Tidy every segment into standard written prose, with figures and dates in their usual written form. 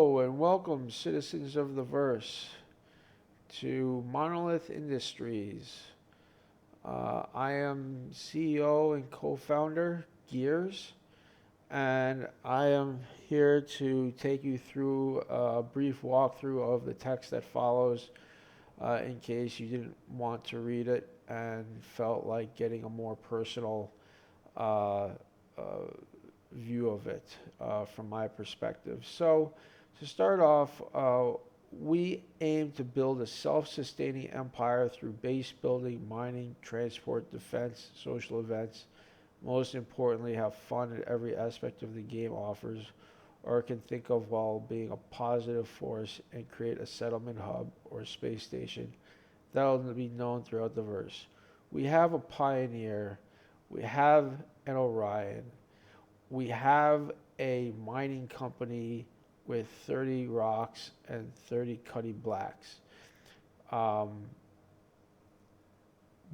Hello and welcome, citizens of the verse, to Monolith Industries. I am CEO and co-founder, Gears, and I am here to take you through a brief walkthrough of the text that follows in case you didn't want to read it and felt like getting a more personal uh, uh, view of it from my perspective. So, to start off, we aim to build a self-sustaining empire through base building, mining, transport, defense, social events. Most importantly, have fun at every aspect of the game offers, or can think of while being a positive force and create a settlement hub or space station that will be known throughout the verse. We have a pioneer, we have an Orion, we have a mining company with 30 rocks and 30 Cuddy Blacks. Um,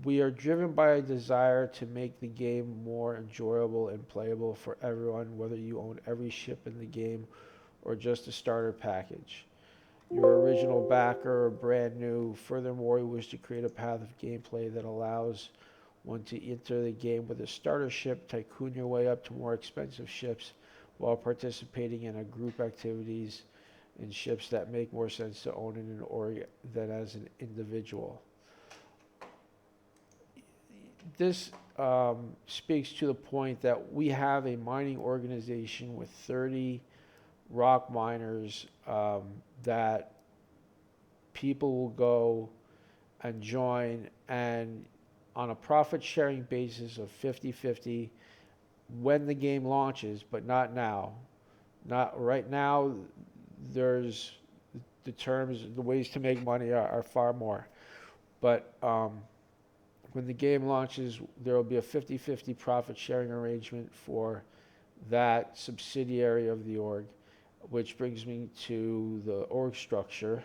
we are driven by a desire to make the game more enjoyable and playable for everyone, whether you own every ship in the game or just a starter package. Your original backer or brand new. Furthermore, we wish to create a path of gameplay that allows one to enter the game with a starter ship, tycoon your way up to more expensive ships while participating in a group activities in ships that make more sense to own in an org than as an individual. This speaks to the point that we have a mining organization with 30 rock miners that people will go and join, and on a profit sharing basis of 50-50 when the game launches, but not now. Not right now. There's the ways to make money are far more. But when the game launches, there will be a 50-50 profit sharing arrangement for that subsidiary of the org, which brings me to the org structure.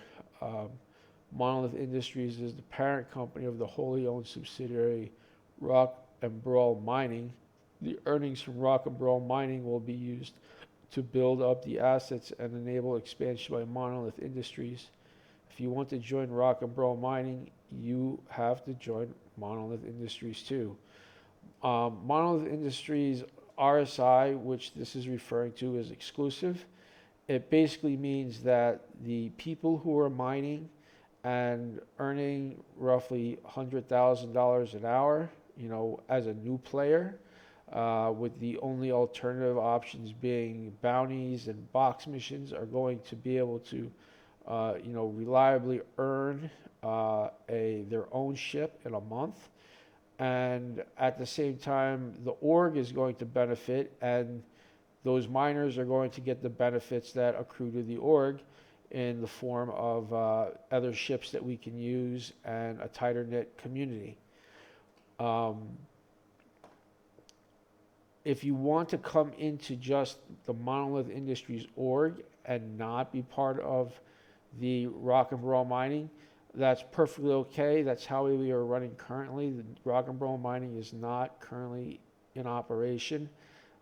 Monolith Industries is the parent company of the wholly owned subsidiary Rock and Brawl Mining. The earnings from Rock and Brawl Mining will be used to build up the assets and enable expansion by Monolith Industries. If you want to join Rock and Brawl Mining, you have to join Monolith Industries too. Monolith Industries RSI, which this is referring to, is exclusive. It basically means that the people who are mining and earning roughly $100,000 an hour, as a new player, with the only alternative options being bounties and box missions, are going to be able to, reliably earn their own ship in a month. And at the same time, the org is going to benefit, and those miners are going to get the benefits that accrue to the org in the form of other ships that we can use and a tighter knit community. If you want to come into just the Monolith Industries org and not be part of the Rock and Roll Mining, that's perfectly okay. That's how we are running currently. The Rock and Roll Mining is not currently in operation.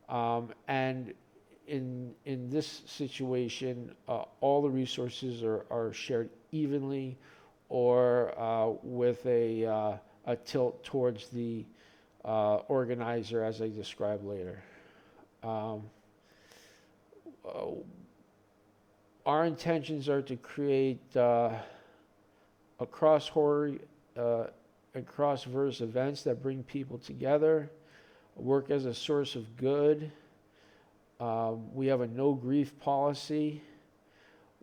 And in this situation, all the resources are shared evenly, or with a tilt towards the organizer, as I describe later. Our intentions are to create a cross-horror and cross-verse events that bring people together, work as a source of good. We have a no grief policy.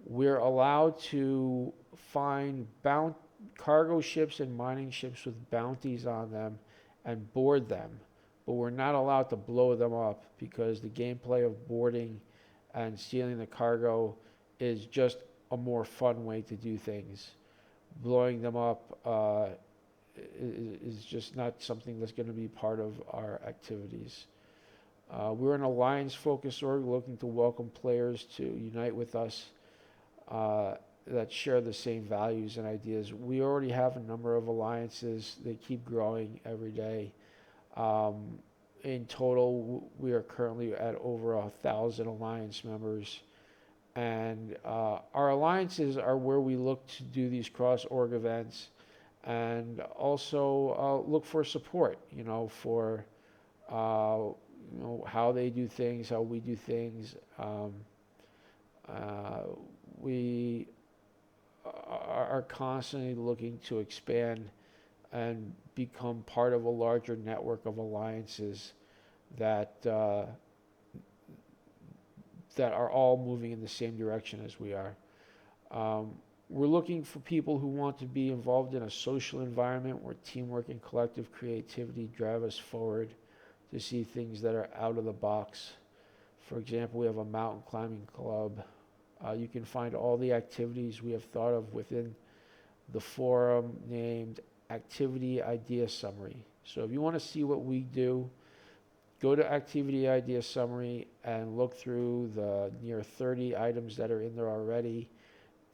We're allowed to find cargo ships and mining ships with bounties on them and board them, but we're not allowed to blow them up, because the gameplay of boarding and stealing the cargo is just a more fun way to do things. Blowing them up is just not something that's going to be part of our activities. We're an alliance-focused org looking to welcome players to unite with us that share the same values and ideas. We already have a number of alliances. They keep growing every day. In total, we are currently at over 1,000 alliance members, And our alliances are where we look to do these cross-org events, and also look for support, for how they do things, how we do things. We are constantly looking to expand and become part of a larger network of alliances that that are all moving in the same direction as we are. Um, we're looking for people who want to be involved in a social environment where teamwork and collective creativity drive us forward to see things that are out of the box. For example, we have a mountain climbing club. You can find all the activities we have thought of within the forum named Activity Idea Summary. So if you want to see what we do, go to Activity Idea Summary and look through the near 30 items that are in there already.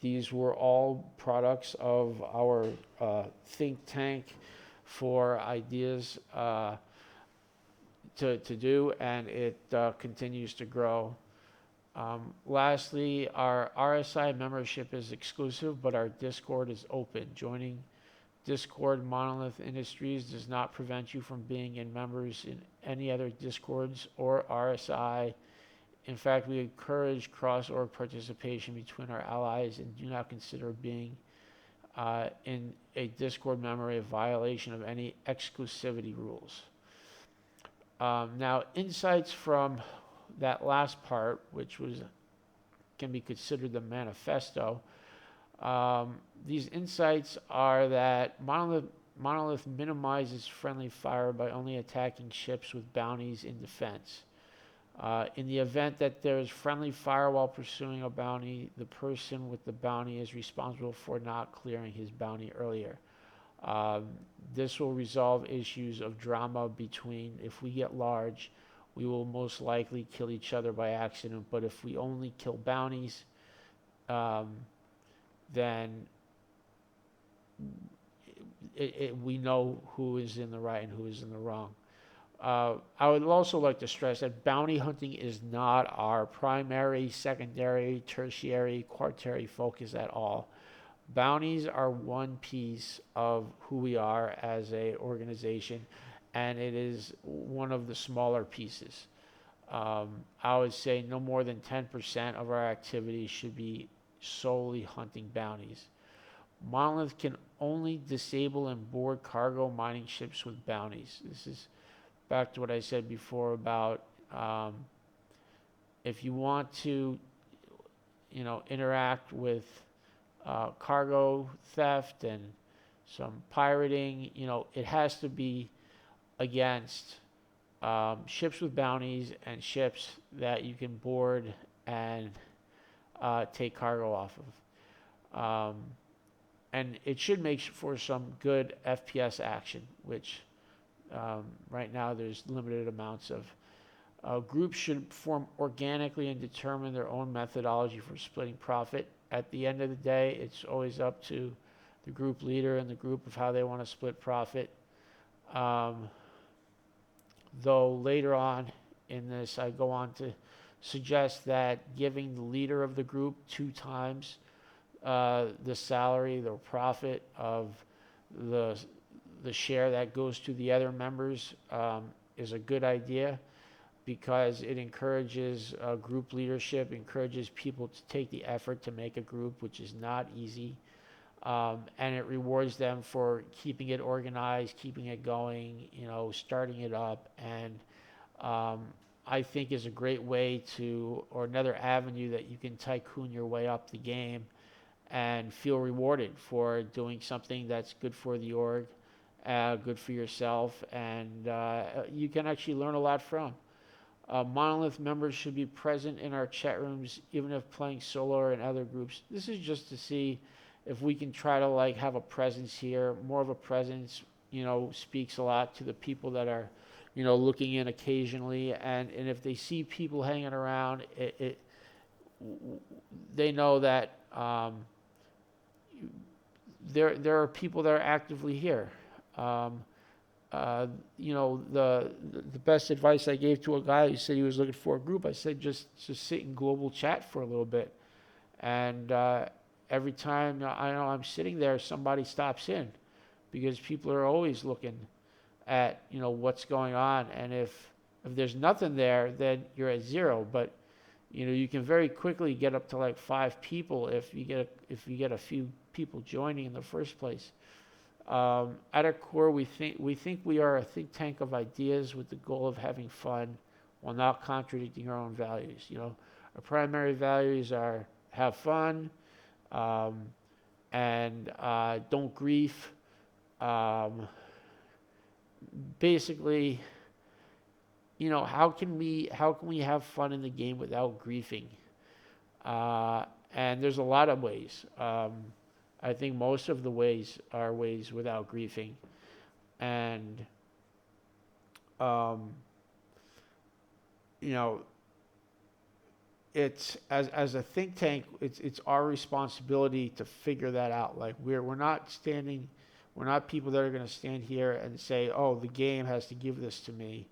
These were all products of our think tank for ideas to do, and it continues to grow. Lastly, our RSI membership is exclusive, but our Discord is open. Joining Discord Monolith Industries does not prevent you from being in members in any other Discords or RSI. In fact, we encourage cross-org participation between our allies and do not consider being in a Discord member a violation of any exclusivity rules. Now, insights from that last part, which can be considered the manifesto. These insights are that Monolith minimizes friendly fire by only attacking ships with bounties in defense. In the event that there is friendly fire while pursuing a bounty, the person with the bounty is responsible for not clearing his bounty earlier. This will resolve issues of drama between, if we get large, we will most likely kill each other by accident, but if we only kill bounties, then we know who is in the right and who is in the wrong. I would also like to stress that bounty hunting is not our primary, secondary, tertiary, quaternary focus at all. Bounties are one piece of who we are as an organization, and it is one of the smaller pieces. I would say no more than 10% of our activities should be solely hunting bounties. Monolith can only disable and board cargo mining ships with bounties. This is back to what I said before about if you want to, interact with cargo theft and some pirating, it has to be against ships with bounties and ships that you can board and take cargo off of. And it should make for some good FPS action, which right now there's limited amounts of. Groups should form organically and determine their own methodology for splitting profit. At the end of the day, it's always up to the group leader and the group of how they want to split profit. Though later on in this, I go on to suggest that giving the leader of the group 2 times the salary, the profit of the share that goes to the other members is a good idea, because it encourages group leadership, encourages people to take the effort to make a group, which is not easy. And it rewards them for keeping it organized, keeping it going, starting it up. And I think is a great way or another avenue that you can tycoon your way up the game and feel rewarded for doing something that's good for the org, good for yourself, and you can actually learn a lot from. Monolith members should be present in our chat rooms, even if playing solo or in other groups. This is just to see if we can try to have a presence here. More of a presence, speaks a lot to the people that are, looking in occasionally. And if they see people hanging around, they know that there are people that are actively here. The best advice I gave to a guy who said he was looking for a group, I said just sit in global chat for a little bit. And every time I know I'm sitting there, somebody stops in because people are always looking at what's going on. And if there's nothing there, then you're at zero. But you can very quickly get up to like 5 people if you get a few people joining in the first place. At our core, we think we are a think tank of ideas with the goal of having fun while not contradicting our own values. Our primary values are have fun, um, and don't grief. Um, Basically, how can we have fun in the game without griefing? Uh, and there's a lot of ways. I think most of the ways are ways without griefing, and um, you know, it's as a think tank, it's our responsibility to figure that out. Like we're not people that are going to stand here and say, oh, the game has to give this to me.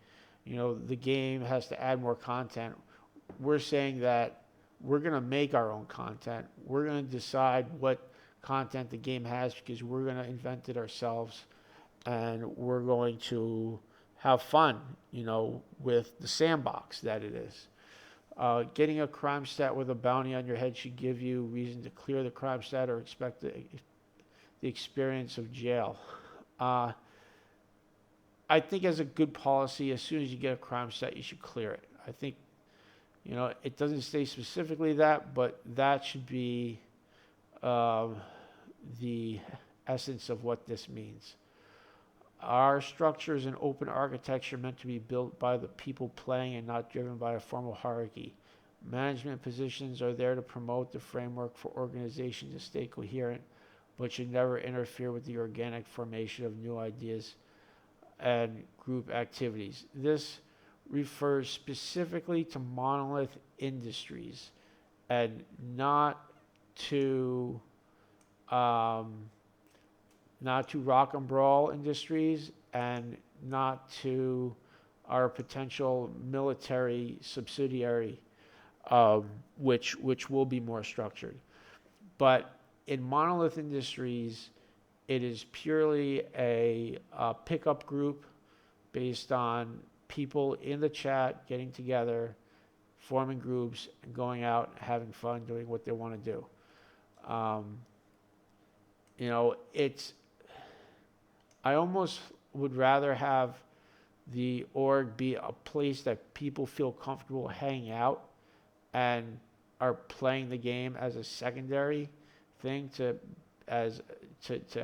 The game has to add more content. We're saying that we're going to make our own content. We're going to decide what content the game has because we're going to invent it ourselves, and we're going to have fun, with the sandbox that it is. Getting a crime stat with a bounty on your head should give you reason to clear the crime stat or expect the experience of jail. Uh, I think as a good policy, as soon as you get a crime stat, you should clear it. I think, it doesn't say specifically that, but that should be the essence of what this means. Our structure is an open architecture meant to be built by the people playing and not driven by a formal hierarchy. Management positions are there to promote the framework for organization to stay coherent, but should never interfere with the organic formation of new ideas and group activities. This refers specifically to Monolith Industries and not to Rock and Brawl Industries and not to our potential military subsidiary, which will be more structured. But in Monolith Industries, it is purely a pickup group based on people in the chat getting together, forming groups, and going out, having fun, doing what they want to do. It's I almost would rather have the org be a place that people feel comfortable hanging out and are playing the game as a secondary thing to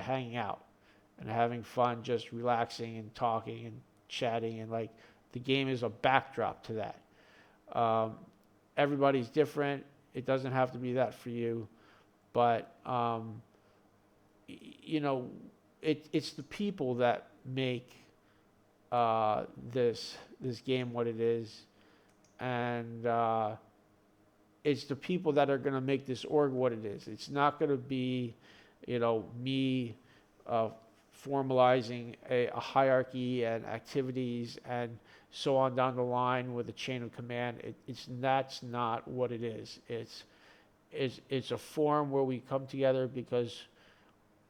hanging out and having fun, just relaxing and talking and chatting, and like the game is a backdrop to that. Everybody's different. It doesn't have to be that for you, but it's the people that make this game what it is, and it's the people that are going to make this org what it is. It's not going to be, me formalizing a hierarchy and activities and so on down the line with a chain of command. That's not what it is. It's a forum where we come together because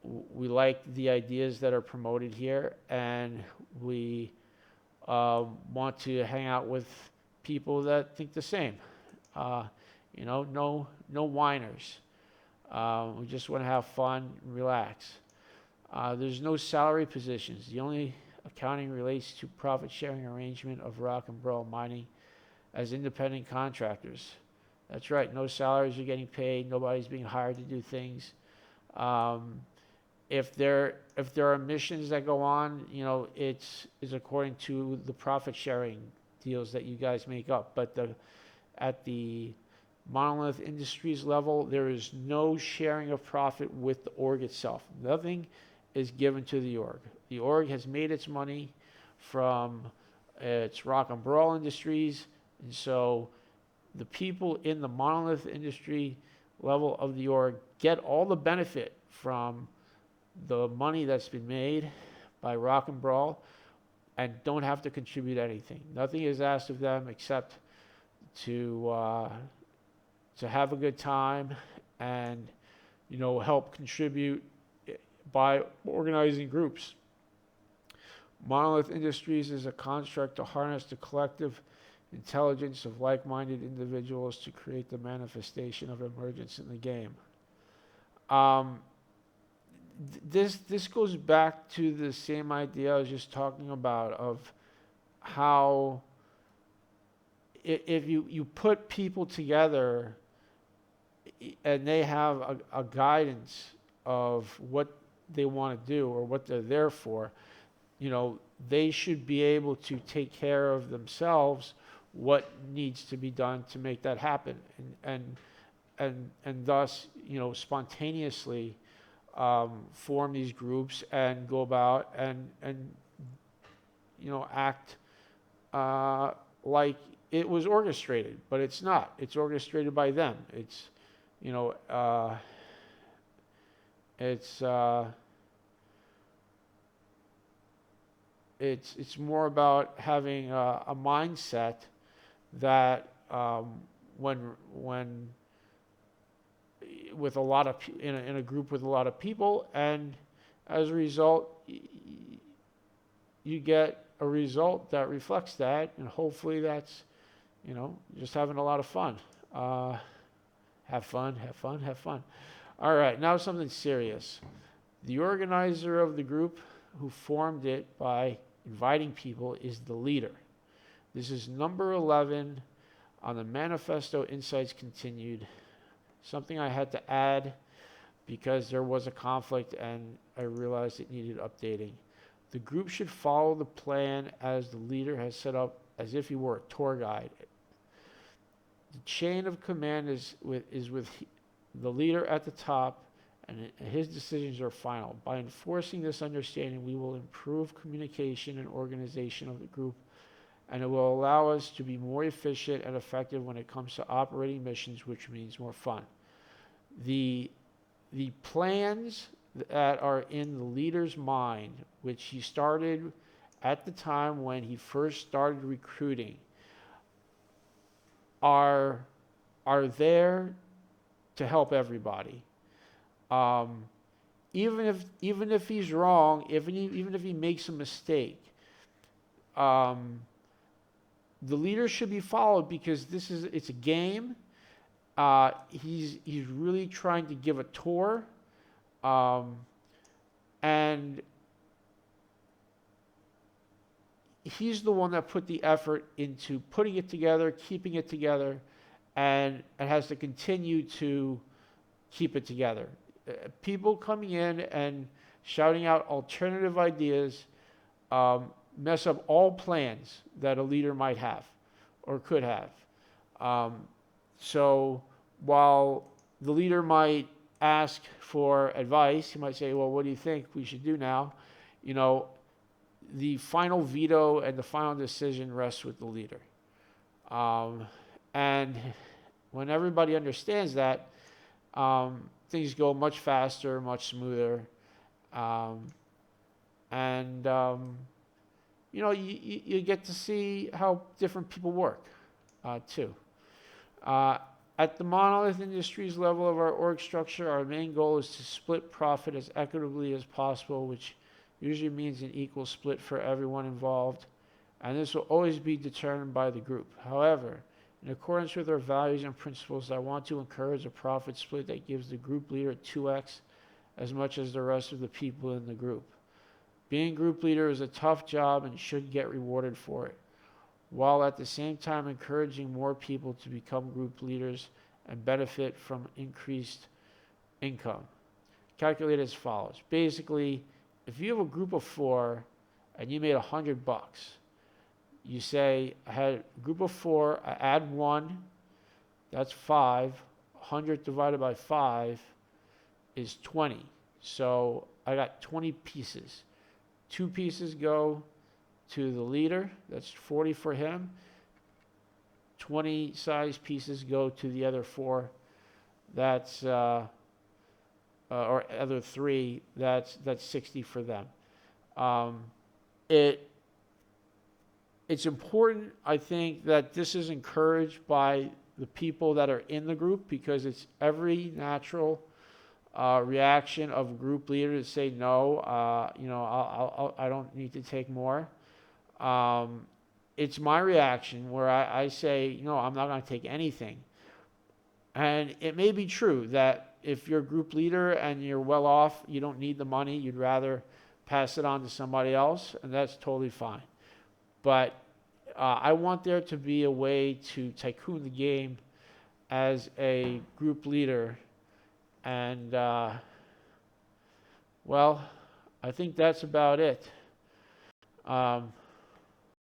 we like the ideas that are promoted here, and we want to hang out with people that think the same. No whiners. We just want to have fun and relax. There's no salary positions. The only accounting relates to profit sharing arrangement of Rock and Brawl Mining as independent contractors. That's right. No salaries are getting paid. Nobody's being hired to do things. If there are missions that go on, it's according to the profit sharing deals that you guys make up. But at the Monolith Industries level, there is no sharing of profit with the org itself. Nothing is given to the org. The org has made its money from its Rock and Brawl Industries, and so the people in the Monolith Industry level of the org get all the benefit from the money that's been made by Rock and Brawl and don't have to contribute anything. Nothing is asked of them except to have a good time and, help contribute by organizing groups. Monolith Industries is a construct to harness the collective intelligence of like-minded individuals to create the manifestation of emergence in the game. This goes back to the same idea I was just talking about of how if you put people together and they have a guidance of what they want to do or what they're there for, they should be able to take care of themselves, what needs to be done to make that happen, and thus, spontaneously form these groups and go about and act like it was orchestrated, but it's not. It's orchestrated by them. It's it's more about having a mindset that when with a lot of in a group with a lot of people, and as a result, you get a result that reflects that, and hopefully that's just having a lot of fun. Have fun, have fun, have fun. All right, now something serious. The organizer of the group who formed it by inviting people is the leader. This is number 11 on the Manifesto Insights Continued. Something I had to add because there was a conflict and I realized it needed updating. The group should follow the plan as the leader has set up, as if he were a tour guide. The chain of command is with the leader at the top, and his decisions are final. By enforcing this understanding, we will improve communication and organization of the group, and it will allow us to be more efficient and effective when it comes to operating missions, which means more fun. The plans that are in the leader's mind, which he started at the time when he first started recruiting, are there to help everybody. Even if he's wrong, even if he makes a mistake, the leader should be followed because it's a game. He's really trying to give a tour, and he's the one that put the effort into putting it together, keeping it together, and has to continue to keep it together. People coming in and shouting out alternative ideas mess up all plans that a leader might have or could have. So while the leader might ask for advice, he might say, well, what do you think we should do now? The final veto and the final decision rests with the leader. And when everybody understands that, things go much faster, much smoother. You get to see how different people work, too. At the Monolith Industries level of our org structure, our main goal is to split profit as equitably as possible, which usually means an equal split for everyone involved, and this will always be determined by the group. However, in accordance with our values and principles, I want to encourage a profit split that gives the group leader 2x as much as the rest of the people in the group. Being group leader is a tough job and should get rewarded for it, while at the same time encouraging more people to become group leaders and benefit from increased income. Calculate as follows. Basically, if you have a group of 4 and you made $100, you say, I had a group of 4, I add 1, that's 5. 100 divided by 5 is 20. So I got 20 pieces. 2 pieces go to the leader, that's 40 for him. 20 size pieces go to the other 4, that's or other 3, that's 60 for them. It's important, I think, that this is encouraged by the people that are in the group, because it's every natural reaction of a group leader to say no. I don't need to take more. It's my reaction where I say, no, I'm not going to take anything. And it may be true that if you're a group leader and you're well off, you don't need the money, you'd rather pass it on to somebody else, and that's totally fine. But I want there to be a way to tycoon the game as a group leader. And, well, I think that's about it.